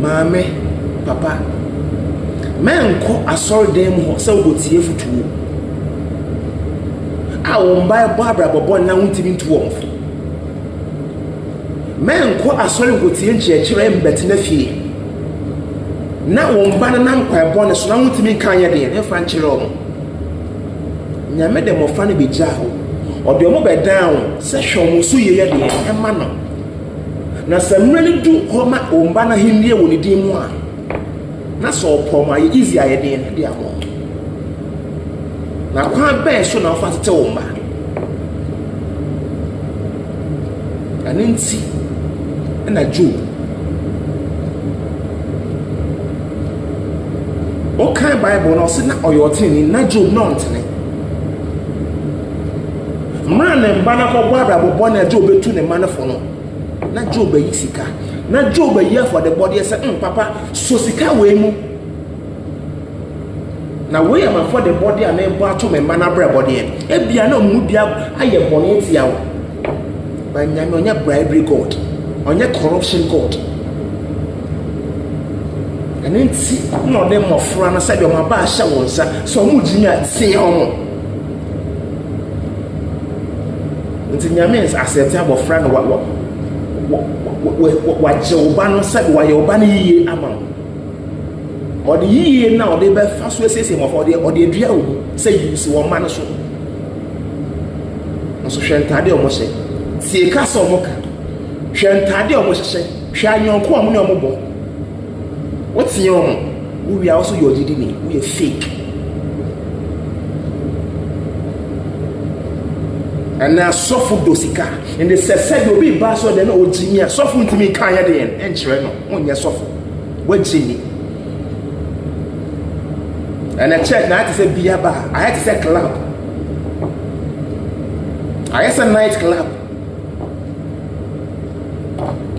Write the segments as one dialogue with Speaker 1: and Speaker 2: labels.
Speaker 1: maame papa men ko asori dem ho se ogotie futuo a wo mba bo abrabobɔ na wontimi ntu wo mfo men ko asori ogotie nchiechire mbete na fie na wo mba na nkwa bɔ ne so na wontimi kan ye de ne fa nchire wo nyame de mo fa ne begya ho ɔde mo be down se hwɛ mo so ye de e ma no na samre ni du ho ma wo mba na hindie wo ne din mu a na so pom aye easy aye de ne de amo na kwa be so na ofa tete wo mba aninti na Job o kan Bible no se na oyotini na Job no ntene man na mba na ko bo abrabobɔ na Job betu ne manafo no na Job yi sika na Job yi for the body say papa so sika we mu na we am for the body and e bo ato me mana bra body e bia na mu bia aye bone tia wo ba nyame onya bribery god onya corruption god anenti no dem mofra na say be ma ba hye wo nsa so mu ginya tie ho nti nyame accept abofra no wa jeoba no say wa yoba no yiye ama o de yiye na o de be fa so esese mo for de o de adua wo say use wo ma no so no so hwentade o mo hye tie ka so mo ka hwentade o mo hye hwa anyonko o mo ne o mo bo what you we are also your didn't we are fake and now suffer dosika and they said you be bass or then old genius suffer to me kaya den and no on your suffer what genie and I checked now I had to say beer bar I had to say club I had a night club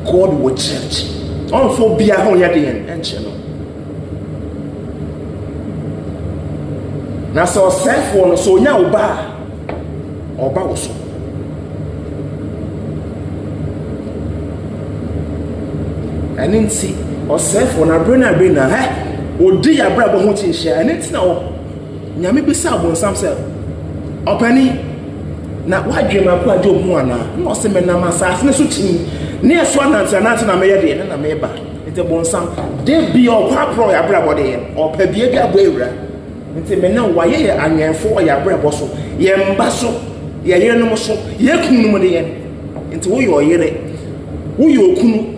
Speaker 1: God will church on for beer on your den and no na so cell phone so nya oba wo so aninti o cell phone abrena odi ya bra bo ho chinhia aninti na o nyame bi sa bo nsam se opani na wadwema ko Job mu ana na o se menam asase ne so tin ne eso ananti na meye de na meba ite bo nsam de bi o kwa pro ya bra bo de o pa bia bi abo ewura nti mena waye anwenfo ya bra bo so ye mba so ye yere no so ye kunu mu de ye nti wo yo yere wo yo kunu